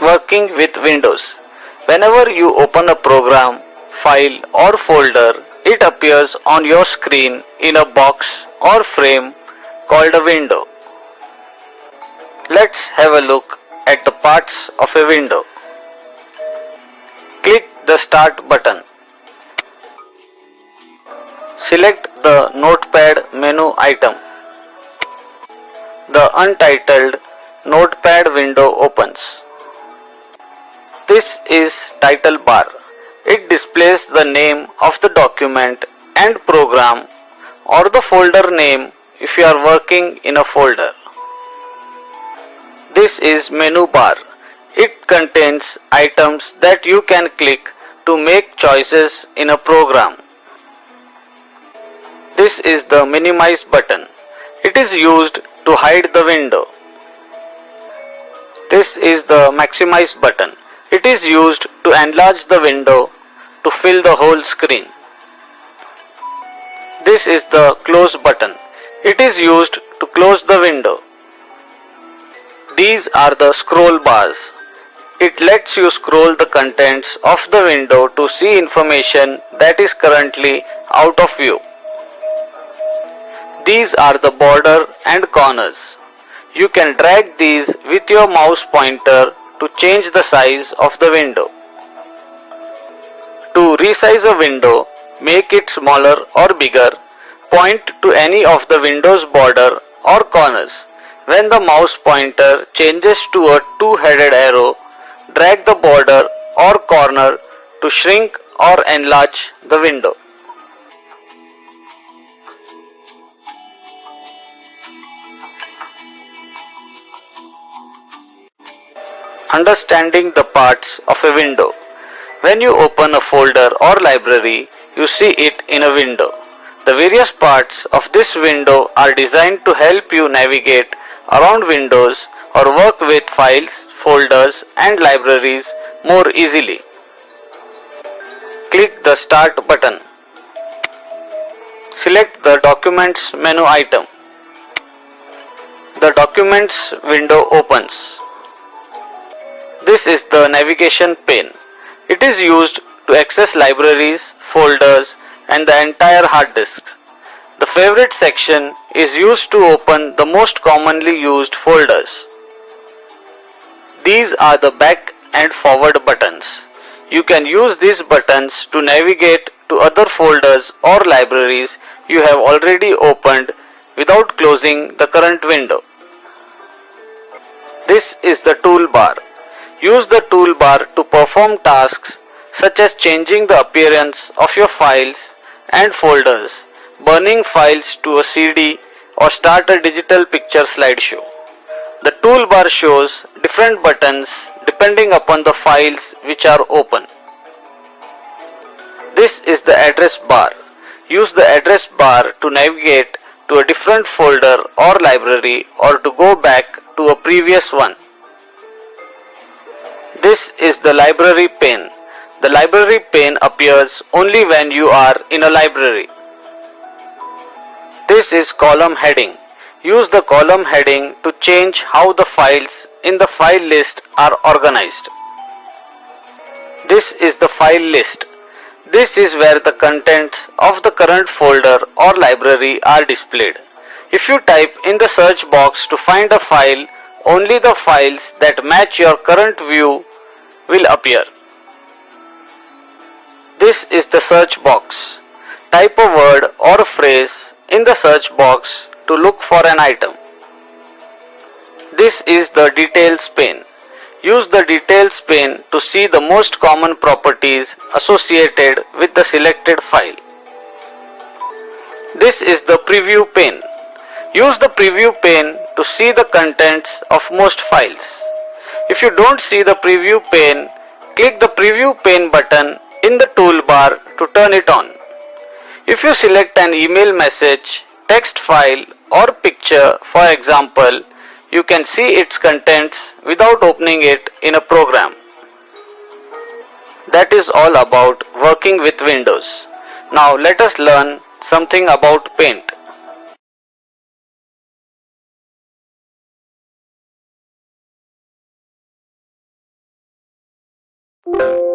Working with Windows. Whenever you open a program, file or folder, it appears on your screen in a box or frame called a window. Let's have a look at the parts of a window. Click the Start button. Select the Notepad menu item. The untitled Notepad window opens. This is title bar. It displays the name of the document and program or the folder name if you are working in a folder. This is menu bar. It contains items that you can click to make choices in a program. This is the minimize button. It is used to hide the window. This is the maximize button. It is used to enlarge the window to fill the whole screen. This is the close button. It is used to close the window. These are the scroll bars. It lets you scroll the contents of the window to see information that is currently out of view. These are the border and corners. You can drag these with your mouse pointer to change the size of the window. To resize a window, make it smaller or bigger, point to any of the window's border or corners. When the mouse pointer changes to a two-headed arrow, drag the border or corner to shrink or enlarge the window. Understanding the parts of a window. When you open a folder or library, you see it in a window. The various parts of this window are designed to help you navigate around windows or work with files, folders, and libraries more easily. Click the Start button. Select the Documents menu item. The Documents window opens. This is the navigation pane. It is used to access libraries, folders, and the entire hard disk. The Favorite section is used to open the most commonly used folders. These are the back and forward buttons. You can use these buttons to navigate to other folders or libraries you have already opened without closing the current window. This is the toolbar. Use the toolbar to perform tasks such as changing the appearance of your files and folders, burning files to a CD, or start a digital picture slideshow. The toolbar shows different buttons depending upon the files which are open. This is the address bar. Use the address bar to navigate to a different folder or library or to go back to a previous one. This is the library pane. The library pane appears only when you are in a library. This is column heading. Use the column heading to change how the files in the file list are organized. This is the file list. This is where the contents of the current folder or library are displayed. If you type in the search box to find a file, only the files that match your current view will appear. This is the search box. Type a word or a phrase in the search box to look for an item. This is the details pane. Use the details pane to see the most common properties associated with the selected file. This is the preview pane. Use the preview pane to see the contents of most files. If you don't see the preview pane, click the preview pane button in the toolbar to turn it on. If you select an email message, text file, or picture, for example, you can see its contents without opening it in a program. That is all about working with Windows. Now let us learn something about Paint. you.